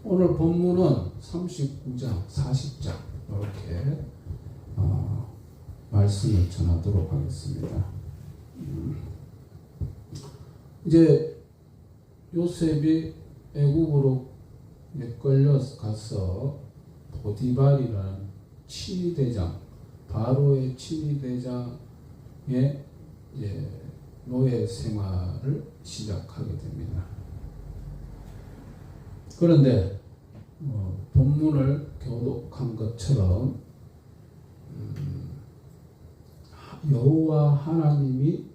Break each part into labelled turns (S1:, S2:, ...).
S1: 오늘 본문은 39장, 40장 이렇게 말씀을 전하도록 하겠습니다. 이제 요셉이 애국으로 끌려 가서 보디발이라는 친위대장, 바로의 친위대장의 노예 생활을 시작하게 됩니다. 그런데 본문을 교독한 것처럼 여호와 하나님이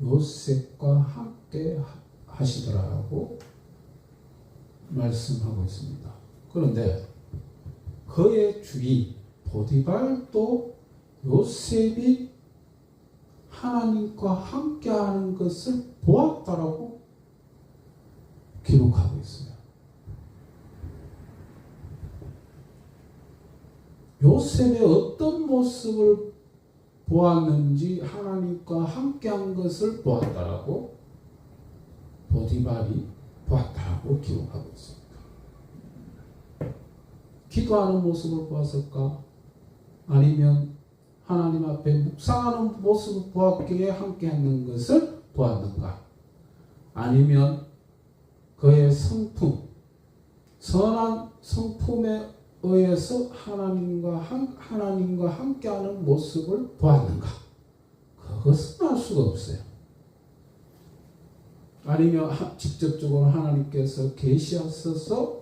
S1: 요셉과 함께 하시더라고 말씀하고 있습니다. 그런데 그의 주인 보디발도 요셉이 하나님과 함께하는 것을 보았다라고 기록하고 있어요. 요셉의 어떤 모습을 보았는지 하나님과 함께한 것을 보았다라고 보디발이 보았다라고 기록하고 있습니다. 기도하는 모습을 보았을까? 아니면 하나님 앞에 묵상하는 모습을 보았기에 함께하는 것을 보았는가? 아니면 그의 성품, 선한 성품에 의해서 하나님과 함께하는 모습을 보았는가? 그것은 알 수가 없어요. 아니면 직접적으로 하나님께서 계시하셔서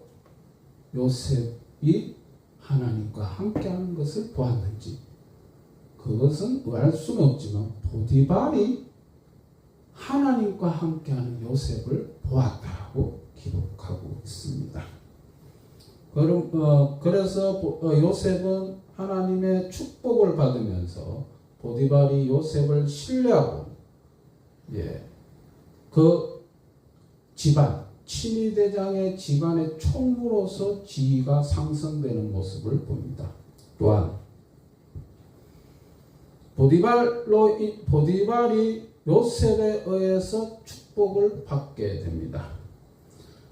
S1: 요셉이 하나님과 함께하는 것을 보았는지 그것은 알 수는 없지만 보디발이 하나님과 함께하는 요셉을 보았다고 기록하고 있습니다. 그래서 요셉은 하나님의 축복을 받으면서 보디발이 요셉을 신뢰하고 그 집안 친위대장의 집안의 총무로서 지위가 상승되는 모습을 봅니다. 또한 보디발이 요셉에 의해서 축복을 받게 됩니다.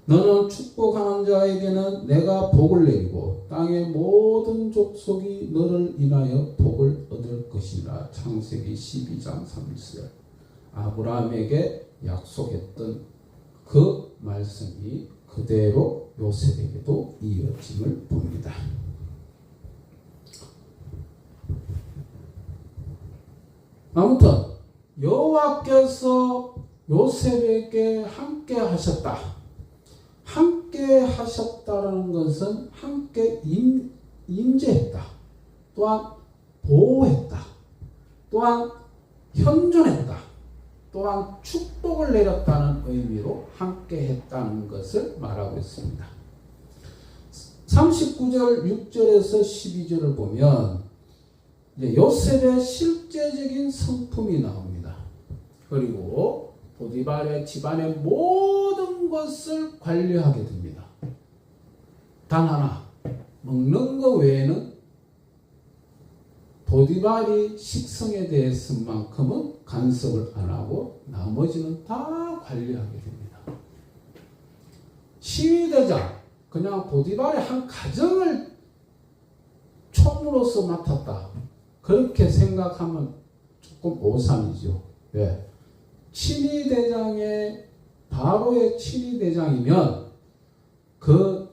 S1: 너는 축복하는 자에게는 내가 복을 내리고 땅의 모든 족속이 너를 인하여 복을 얻을 것이라. 창세기 12장 30절. 아브라함에게 약속했던 그 말씀이 그대로 요셉에게도 이어짐을 봅니다. 아무튼 여호와께서 요셉에게 함께 하셨다. 함께 하셨다는 것은 함께 임재했다. 또한 보호했다. 또한 현존했다. 또한 축복을 내렸다는 의미로 함께 했다는 것을 말하고 있습니다. 39절 6절에서 12절을 보면 요셉의 실제적인 성품이 나옵니다. 그리고 보디발의 집안의 모든 것을 관리하게 됩니다. 단 하나, 먹는 것 외에는 보디발이 식성에 대해서만큼은 간섭을 안 하고 나머지는 다 관리하게 됩니다. 시위대장, 그냥 보디발의 한 가정을 총무로서 맡았다. 그렇게 생각하면 조금 오산이죠. 왜? 친위대장의 바로의 친위대장이면 그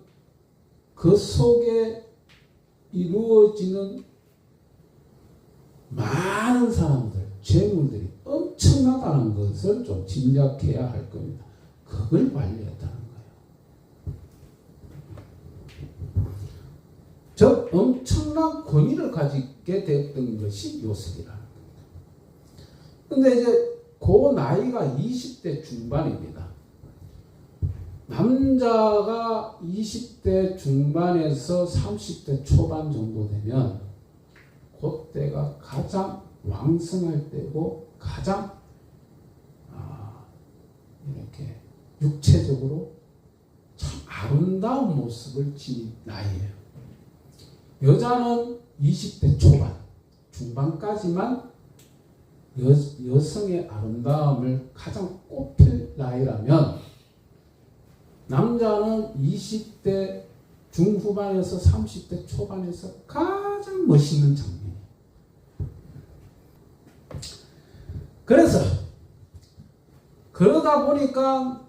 S1: 속에 이루어지는 많은 사람들, 재물들이 엄청나다는 것을 좀 짐작해야 할 겁니다. 그걸 관리했다는 거예요. 즉 엄청난 권위를 가지게 됐던 것이 요셉이라는 겁니다. 그런데 이제 그 나이가 20대 중반입니다. 남자가 20대 중반에서 30대 초반 정도 되면 그때가 가장 왕성할 때고 가장 이렇게 육체적으로 참 아름다운 모습을 지닌 나이예요. 여자는 20대 초반, 중반까지만 여성의 아름다움을 가장 꽃필 나이라면 남자는 20대 중후반에서 30대 초반에서 가장 멋있는 장면이에요. 그래서 그러다 보니까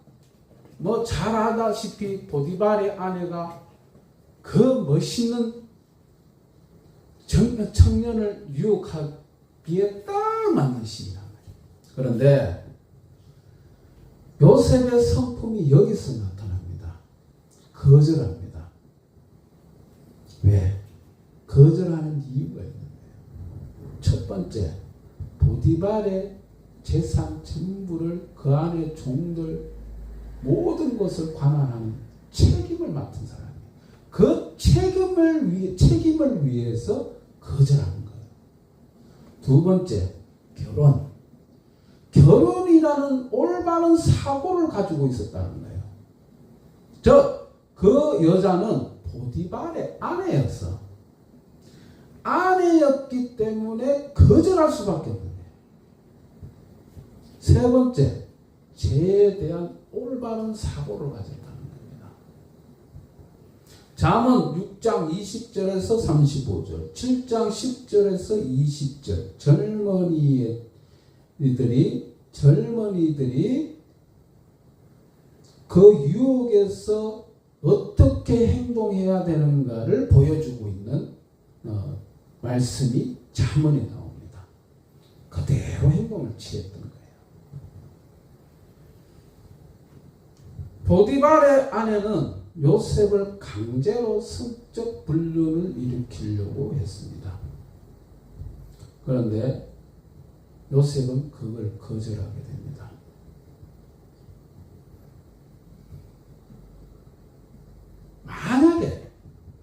S1: 뭐 잘 알다시피 보디발의 아내가 그 멋있는 청년을 유혹하기에 딱 맞는 시기란 말이에요. 그런데 요셉의 성품이 여기서 나타납니다. 거절합니다. 왜? 거절하는 이유가 있는데요. 첫 번째, 보디발의 재산 전부를 그 안에 종들 모든 것을 관할하는 책임을 맡은 사람이에요. 그 책임을 위해서 거절하는 거예요. 두 번째, 결혼이라는 올바른 사고를 가지고 있었다는 거예요. 그 여자는 보디발의 아내였어. 아내였기 때문에 거절할 수밖에 없는 거예요. 세 번째, 죄에 대한 올바른 사고를 가졌다는 겁니다. 잠언 6장 20절에서 35절, 7장 10절에서 20절, 젊은이들이 그 유혹에서 어떻게 행동해야 되는가를 보여주고 있는 말씀이 잠언에 나옵니다. 그대로 행동을 취했던 거예요. 보디발의 아내는 요셉을 강제로 성적 불륜을 일으키려고 했습니다. 그런데 요셉은 그걸 거절하게 됩니다.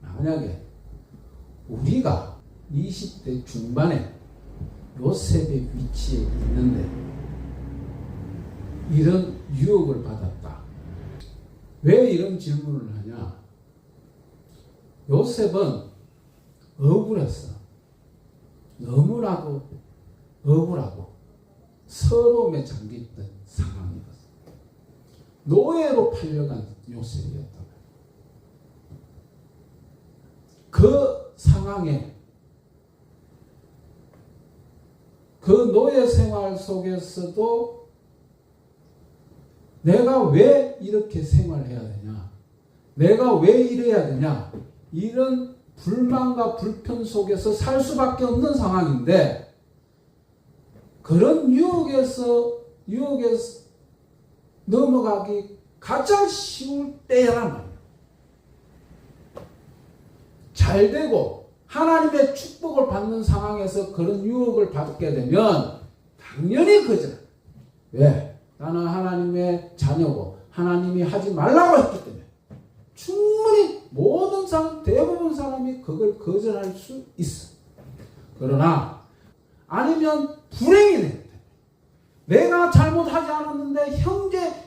S1: 만약에 우리가 20대 중반에 요셉의 위치에 있는데 이런 유혹을 받았다. 왜 이런 질문을 하냐? 요셉은 억울했어. 너무나도 억울하고 서러움에 잠겨있던 상황이었어. 노예로 팔려간 요셉이었다. 그 상황에 그 노예 생활 속에서도 내가 왜 이렇게 생활해야 되냐? 내가 왜 이래야 되냐? 이런 불만과 불편 속에서 살 수밖에 없는 상황인데 그런 유혹에서 넘어가기 가장 쉬울 때란 말이에요. 잘 되고 하나님의 축복을 받는 상황에서 그런 유혹을 받게 되면 당연히 거절. 왜? 나는 하나님의 자녀고 하나님이 하지 말라고 했기 때문에 충분히 모든 사람, 대부분 사람이 그걸 거절할 수 있어. 그러나 아니면 불행이 되는데 내가 잘못하지 않았는데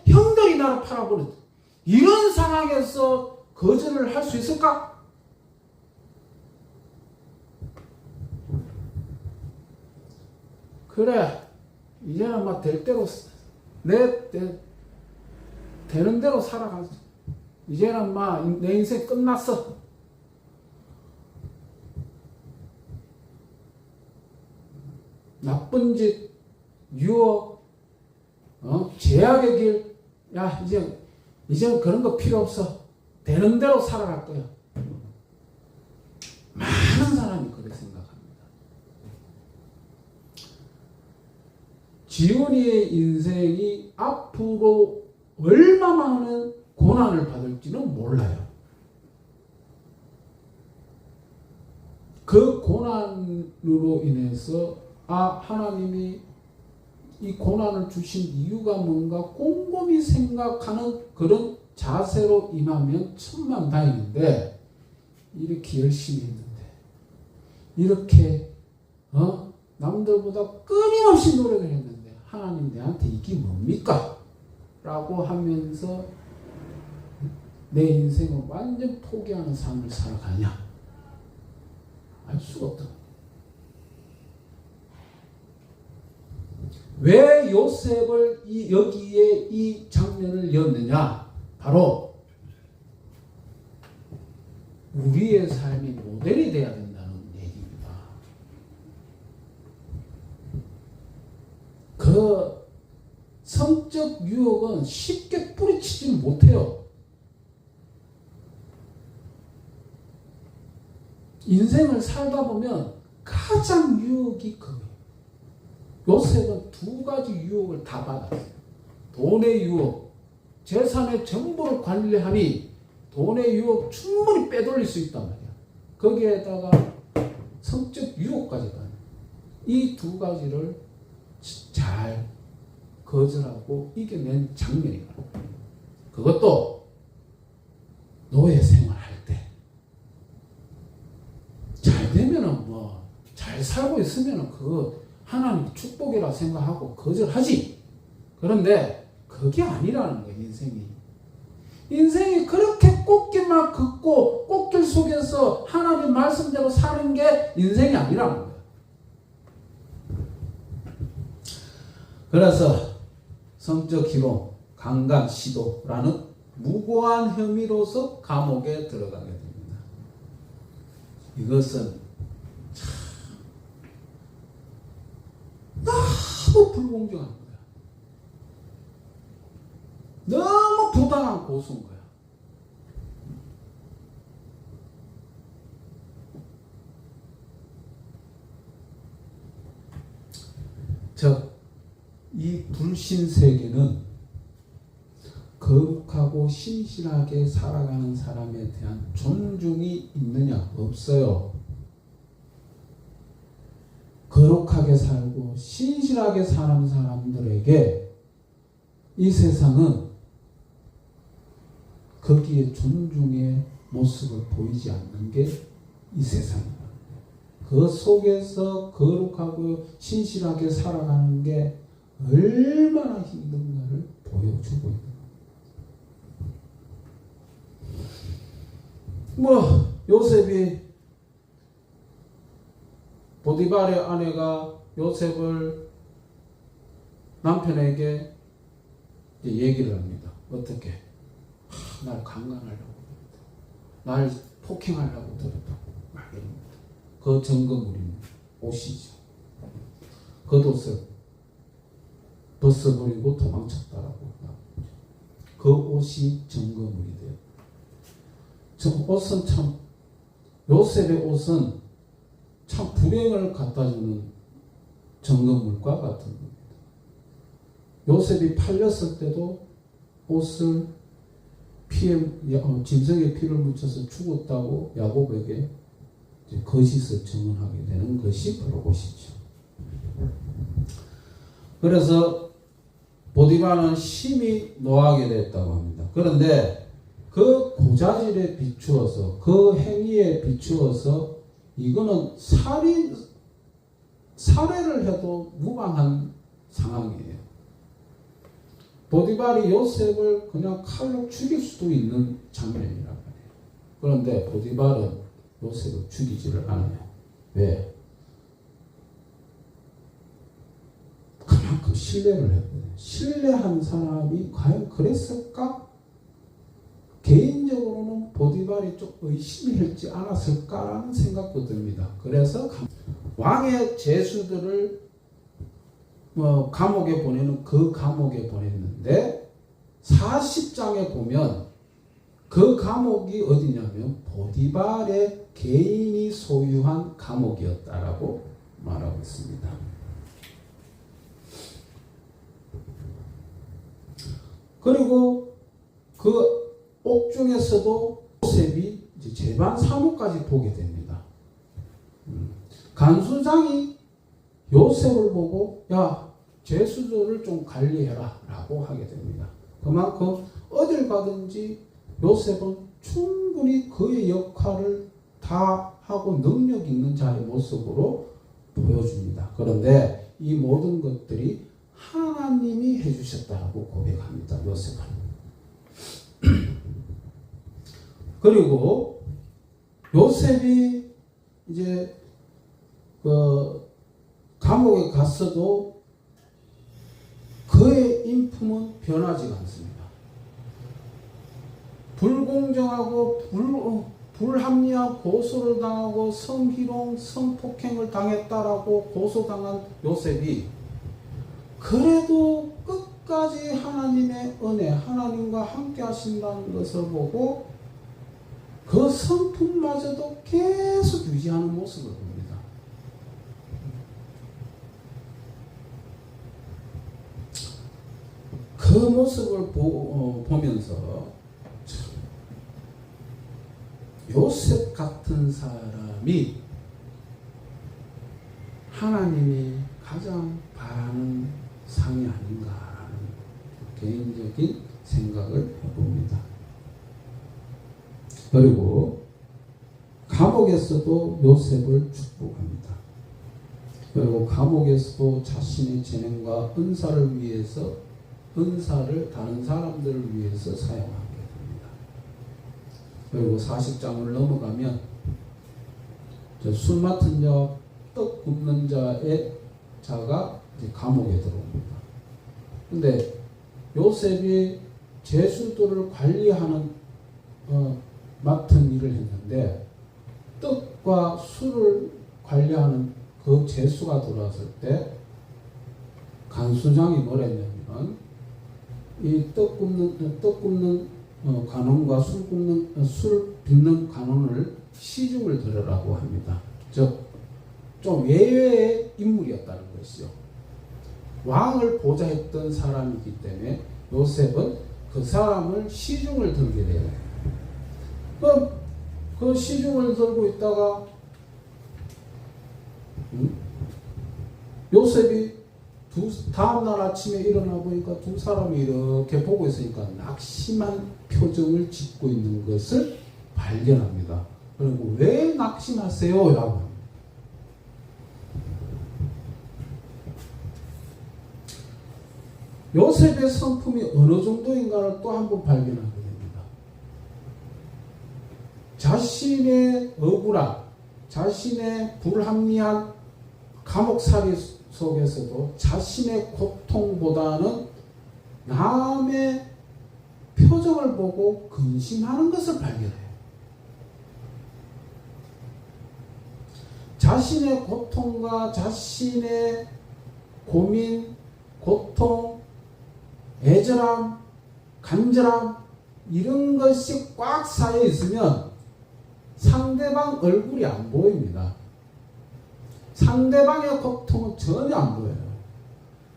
S1: 형들이 나를 팔아버렸다. 이런 상황에서 거절을 할 수 있을까? 그래, 이제는 막 될 대로 되는 대로 살아가자. 이제는 막 내 인생 끝났어. 나쁜 짓, 유혹, 죄악의 길, 야, 이제는 그런 거 필요 없어. 되는 대로 살아갈 거야. 많은 사람이 그렇게 생각합니다. 지훈이의 인생이 앞으로 얼마 많은 고난을 받을지는 몰라요. 그 고난으로 인해서 하나님이 이 고난을 주신 이유가 뭔가 꼼꼼히 생각하는 그런 자세로 임하면 천만다행인데 이렇게 열심히 했는데 이렇게 남들보다 끊임없이 노력을 했는데 하나님 내한테 이게 뭡니까? 라고 하면서 내 인생을 완전 포기하는 삶을 살아가냐? 알 수가 없다. 왜 요셉을 여기에 이 장면을 넣었느냐? 바로 우리의 삶이 모델이 돼야 된다는 얘기입니다. 그 성적 유혹은 쉽게 뿌리치지 못해요. 인생을 살다 보면 가장 유혹이 커요. 요셉은 두 가지 유혹을 다 받았어요. 돈의 유혹, 재산의 전부를 관리하니 돈의 유혹 충분히 빼돌릴 수 있단 말이야. 거기에다가 성적 유혹까지 가요. 이 두 가지를 잘 거절하고 이겨낸 장면이거든요. 그것도 노예 생활할 때 잘 되면은 잘 살고 있으면은 그거 하나님 축복이라 생각하고 거절하지. 그런데 그게 아니라는 거예요. 인생이 그렇게 꽃길만 걷고 꽃길 속에서 하나님 말씀대로 사는 게 인생이 아니라는 거예요. 그래서 성적 희롱, 강간, 시도라는 무고한 혐의로서 감옥에 들어가게 됩니다. 이것은 참 너무 불공정한 거야. 너무 부당한 고소인 거야. 즉, 이 불신 세계는 거룩하고 신실하게 살아가는 사람에 대한 존중이 있느냐? 없어요. 거룩하게 살고 신실하게 사는 사람들에게 이 세상은 거기에 존중의 모습을 보이지 않는 게 이 세상입니다. 그 속에서 거룩하고 신실하게 살아가는 게 얼마나 힘든가를 보여주고 있는 거예요. 요셉이 보디발의 아내가 요셉을 남편에게 얘기를 합니다. 어떻게? 날 강간하려고 들었다. 날 폭행하려고 들었다. 막 이럽니다. 그 증거물이 옷이죠. 겉옷을 벗어버리고 도망쳤다라고. 그 옷이 증거물이 돼요. 저 옷은 참, 요셉의 옷은 참 불행을 갖다주는 증거물과 같은 겁니다. 요셉이 팔렸을 때도 옷을 짐승의 피를 묻혀서 죽었다고 야곱에게 거짓을 증언하게 되는 것이 바로 옷이죠. 그래서 보디발은 심히 노하게 됐다고 합니다. 그런데 그 고자질에 비추어서, 그 행위에 비추어서 이거는 살해를 해도 무방한 상황이에요. 보디발이 요셉을 그냥 칼로 죽일 수도 있는 장면이라고 해요. 그런데 보디발은 요셉을 죽이지를 않아요. 왜? 그만큼 신뢰를 했거든요. 신뢰한 사람이 과연 그랬을까? 개인적으로는 보디발이 좀 의심이 했지 않았을까라는 생각도 듭니다. 그래서 왕의 제수들을 감옥에 보내는 그 감옥에 보냈는데 40장에 보면 그 감옥이 어디냐면 보디발의 개인이 소유한 감옥이었다라고 말하고 있습니다. 그리고 그 옥중에서도 요셉이 이제 재반 사무까지 보게 됩니다. 간수장이 요셉을 보고 야, 제수들을 좀 관리해라 라고 하게 됩니다. 그만큼 어딜 가든지 요셉은 충분히 그의 역할을 다 하고 능력 있는 자의 모습으로 보여줍니다. 그런데 이 모든 것들이 하나님이 해주셨다라고 고백합니다. 요셉은. 그리고 요셉이 이제 감옥에 갔어도 그의 인품은 변하지 않습니다. 불공정하고 불합리한 고소를 당하고 성희롱, 성폭행을 당했다라고 고소당한 요셉이 그래도 끝까지 하나님의 은혜, 하나님과 함께 하신다는 것을 보고 그 성품마저도 계속 유지하는 모습을 봅니다. 그 모습을 보면서 요셉 같은 사람이 하나님이 가장 바라는 상이 아닌가라는 개인적인 생각을 해봅니다. 그리고 감옥에서도 요셉을 축복합니다. 그리고 감옥에서도 자신의 재능과 은사를 위해서 은사를 다른 사람들을 위해서 사용하게 됩니다. 그리고 40장을 넘어가면 술 맡은 자, 떡 굽는 자가 이제 감옥에 들어옵니다. 근데 요셉이 제수들을 관리하는 맡은 일을 했는데 떡과 술을 관리하는 그 제수가 들어왔을 때 간수장이 뭐라 했냐면 이 떡 굽는 간원과 술 빚는 간원을 시중을 들으라고 합니다. 즉 좀 외외의 인물이었다는 것이죠. 왕을 보좌했던 사람이기 때문에 요셉은 그 사람을 시중을 들게 돼요. 그럼 그 시중을 들고 있다가 요셉이 다음날 아침에 일어나 보니까 두 사람이 이렇게 보고 있으니까 낙심한 표정을 짓고 있는 것을 발견합니다. 그리고 왜 낙심하세요? 라고 합니다. 요셉의 성품이 어느 정도인가를 또 한 번 발견하게 됩니다. 자신의 억울한, 자신의 불합리한 감옥살이 속에서도 자신의 고통보다는 남의 표정을 보고 근심하는 것을 발견해요. 자신의 고통과 자신의 고민, 고통, 애절함, 간절함 이런 것이 꽉 쌓여 있으면 상대방 얼굴이 안 보입니다. 상대방의 고통은 전혀 안 보여요.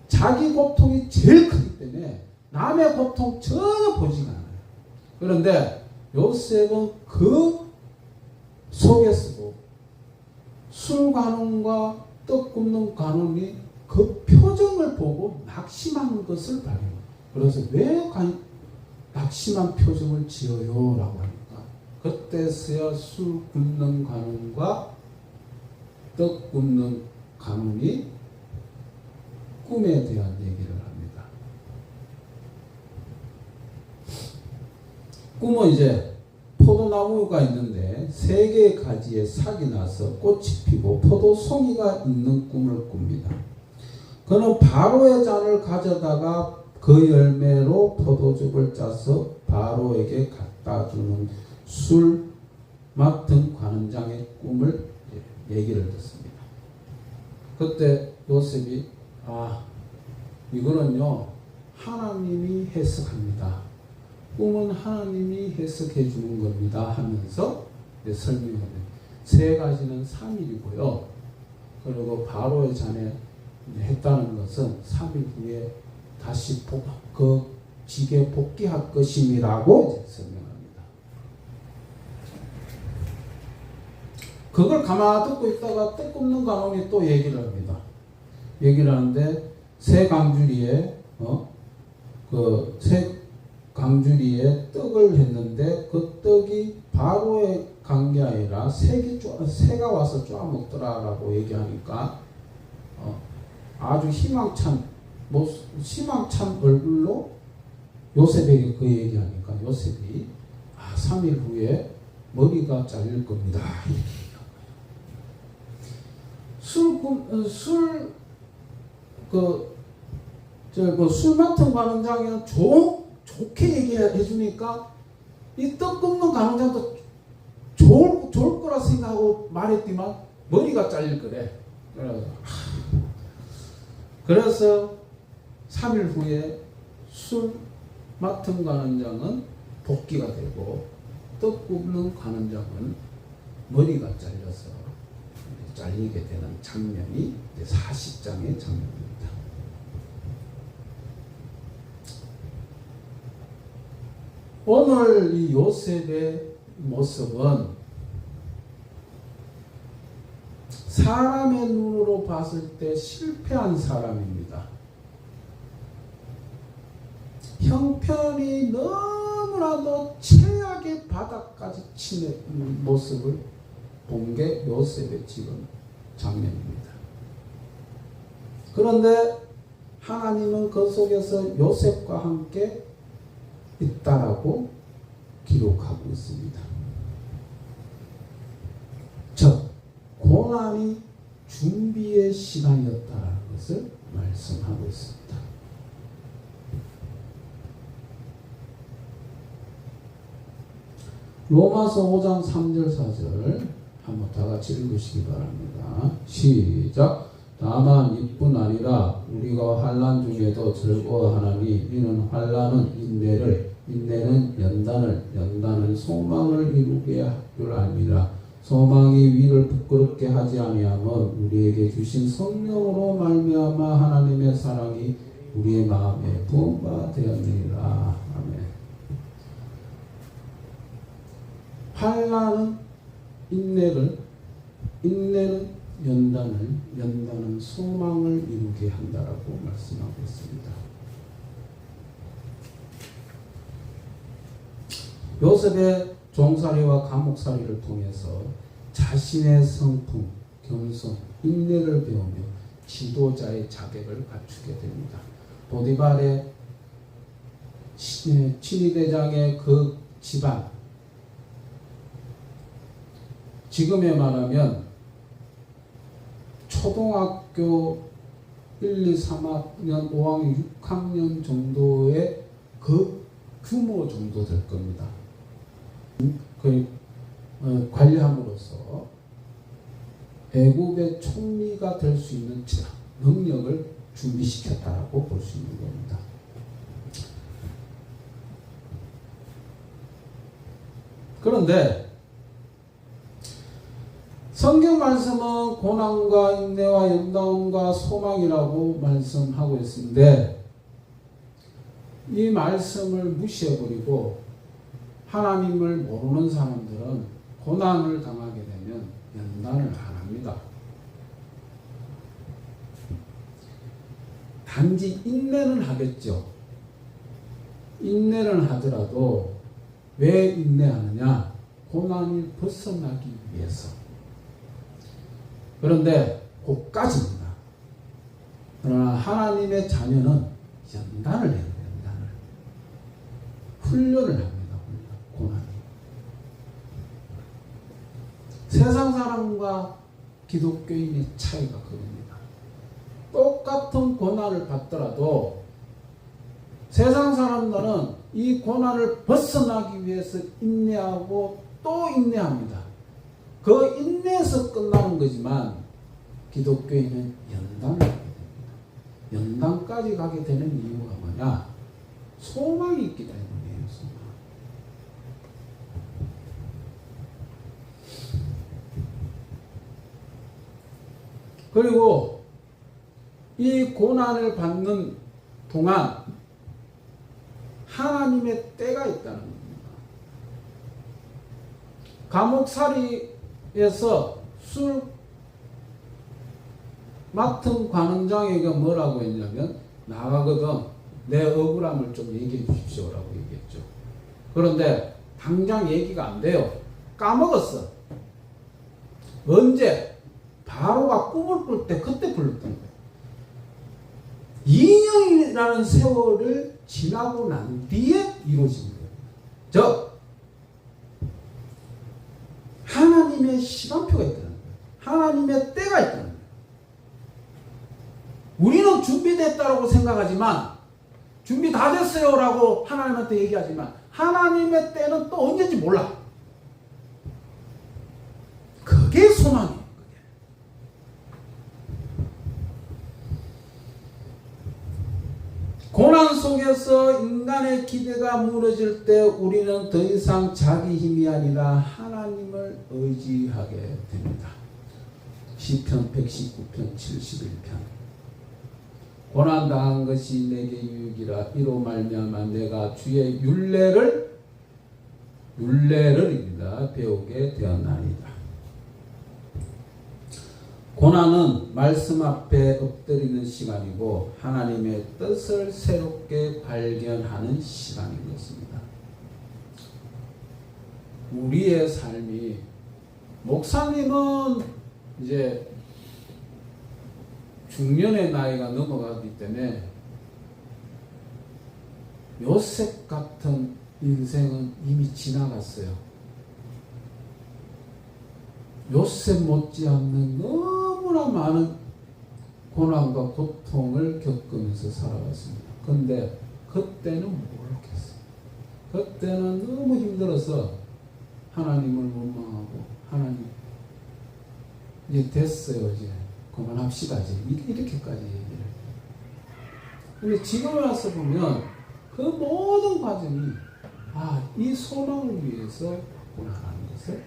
S1: 자기 고통이 제일 크기 때문에 남의 고통 전혀 보지가 않아요. 그런데 요셉은 그 속에서도 술 간원과 떡 굽는 간원이 그 표정을 보고 낙심한 것을 발견해요. 그래서 왜 낙심한 표정을 지어요? 라고 하니까 그때서야 술 굽는 간원과 떡 굽는 간원이 꿈에 대한 얘기를 합니다. 꿈은 이제 포도나무가 있는데 3개의 가지에 삭이 나서 꽃이 피고 포도송이가 있는 꿈을 꿉니다. 그는 바로의 잔을 가져다가 그 열매로 포도즙을 짜서 바로에게 갖다 주는 술 맡은 관원장의 꿈을 얘기를 듣습니다. 그때 요셉이 이거는요 하나님이 해석합니다. 꿈은 하나님이 해석해 주는 겁니다 하면서 설명합니다. 3가지는 3일이고요. 그리고 바로의 잔에 했다는 것은 3일 후에 다시 그 직에 복귀할 것임이라고 설명합니다. 그걸 가만히 듣고 있다가 떡 굽는 간원이 또 얘기를 합니다. 얘기를 하는데 새 강주리에 강주리에 떡을 했는데 그 떡이 바로에 간 게 아니라 새가 와서 쪼아먹더라라고 얘기하니까 아주 희망찬 얼굴로 요셉에게 그 얘기하니까 요셉이 3일 후에 머리가 잘릴 겁니다. 술 맡은 관원장이 좋게 얘기해 주니까 이 떡 굽는 관원장도 잘리라고 말했지만 머리가 잘릴 거래. 그래서 3일 후에 술 맡은 관원장은 복귀가 되고 떡 굽는 관원장은 머리가 잘려서 잘리게 되는 장면이 40장의 장면입니다. 오늘 이 요셉의 모습은 사람의 눈으로 봤을 때 실패한 사람입니다. 형편이 너무나도 최악의 바닥까지 치는 모습을 본 게 요셉의 지금 장면입니다. 그런데 하나님은 그 속에서 요셉과 함께 있다라고 기록하고 있습니다. 즉 고난이 준비의 시간이었다라는 것을 말씀하고 있습니다. 로마서 5장 3절 4절 한번 다 같이 읽으시기 바랍니다. 시작. 다만 이뿐 아니라 우리가 환난 중에도 즐거워하나니 이는 환난은 인내를, 인내는 연단을, 연단은 소망을 이루게 할 줄 압니다. 소망이 위를 부끄럽게 하지 아니하면 우리에게 주신 성령으로 말미암아 하나님의 사랑이 우리의 마음에 부은 바 되었느니라. 아멘. 환난은 인내를, 인내는 연단을, 연단은 소망을 이루게 한다라고 말씀하고 있습니다. 요셉의 종살이와 감옥살이를 통해서 자신의 성품, 겸손, 인내를 배우며 지도자의 자격을 갖추게 됩니다. 보디발의 친위대장의 그 집안, 지금에 말하면 초등학교 1, 2, 3학년, 5학년, 6학년 정도의 그 규모 정도 될 겁니다. 관리함으로써 애국의 총리가 될 수 있는 능력을 준비시켰다라고 볼 수 있는 겁니다. 그런데 성경 말씀은 고난과 인내와 연단과 소망이라고 말씀하고 있는데 이 말씀을 무시해버리고 하나님을 모르는 사람들은 고난을 당하게 되면 연단을 안 합니다. 단지 인내는 하겠죠. 인내를 하더라도 왜 인내하느냐? 고난을 벗어나기 위해서. 그런데 그까지입니다. 그러나 하나님의 자녀는 연단을 해요. 연단을. 훈련을 합니다. 고난이. 세상 사람과 기독교인의 차이가 그겁니다. 똑같은 고난을 받더라도 세상 사람들은 이 고난을 벗어나기 위해서 인내하고 또 인내합니다. 그 인내에서 끝나는 거지만 기독교인은 연단을 하게 됩니다. 연단까지 가게 되는 이유가 뭐냐? 소망이 있기 때문이에요. 소망. 그리고 이 고난을 받는 동안 하나님의 때가 있다는 겁니다. 감옥살이에서 술 맡은 관원장에게 뭐라고 했냐면 나가거든 내 억울함을 좀 얘기해 주십시오라고 얘기했죠. 그런데 당장 얘기가 안 돼요. 까먹었어. 언제? 바로가 꿈을 꿀 때 그때 불렀던 거예요. 2년이라는 세월을 지나고 난 뒤에 이루어진 거예요. 즉 하나님의 시간표가 있다는 거예요. 하나님의 때가 있다는 거예요. 우리는 준비됐다고 생각하지만 준비 다 됐어요라고 하나님한테 얘기하지만 하나님의 때는 또 언제인지 몰라. 그게 속에서 인간의 기대가 무너질 때 우리는 더 이상 자기 힘이 아니라 하나님을 의지하게 됩니다. 시편 119편 71편. 고난당한 것이 내게 유익이라. 이로 말미암아 내가 주의 율례를입니다. 배우게 되었나이다. 고난은 말씀 앞에 엎드리는 시간이고 하나님의 뜻을 새롭게 발견하는 시간인 것입니다. 우리의 삶이, 목사님은 이제 중년의 나이가 넘어가기 때문에 요셉 같은 인생은 이미 지나갔어요. 요셉 못지않는 너무나 많은 고난과 고통을 겪으면서 살아왔습니다. 근데 그때는 모르겠어요. 그때는 너무 힘들어서 하나님을 원망하고, 하나님 이제 됐어요, 이제 그만합시다, 이제 이렇게까지 얘기를. 근데 지금 와서 보면 그 모든 과정이 이 소망을 위해서 고난하는 것을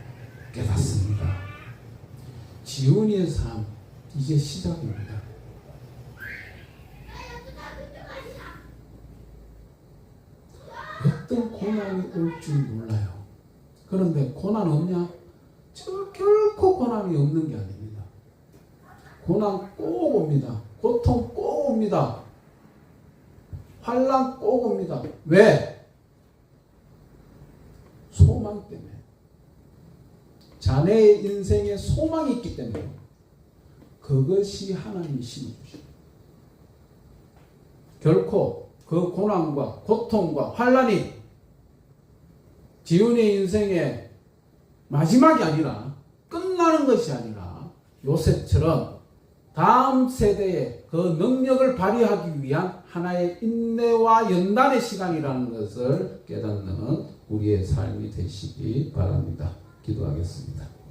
S1: 깨닫습니다. 지훈이의 삶 이제 시작입니다. 어떤 고난이 올 줄 몰라요. 그런데 고난 없냐? 결코 고난이 없는 게 아닙니다. 고난 꼭 옵니다. 고통 꼭 옵니다. 환난 꼭 옵니다. 왜? 소망 때문에. 자네의 인생에 소망이 있기 때문에. 그것이 하나님이 심어주십니다. 결코 그 고난과 고통과 환난이 지훈의 인생의 마지막이 아니라, 끝나는 것이 아니라 요셉처럼 다음 세대에 그 능력을 발휘하기 위한 하나의 인내와 연단의 시간이라는 것을 깨닫는 우리의 삶이 되시기 바랍니다. 기도하겠습니다.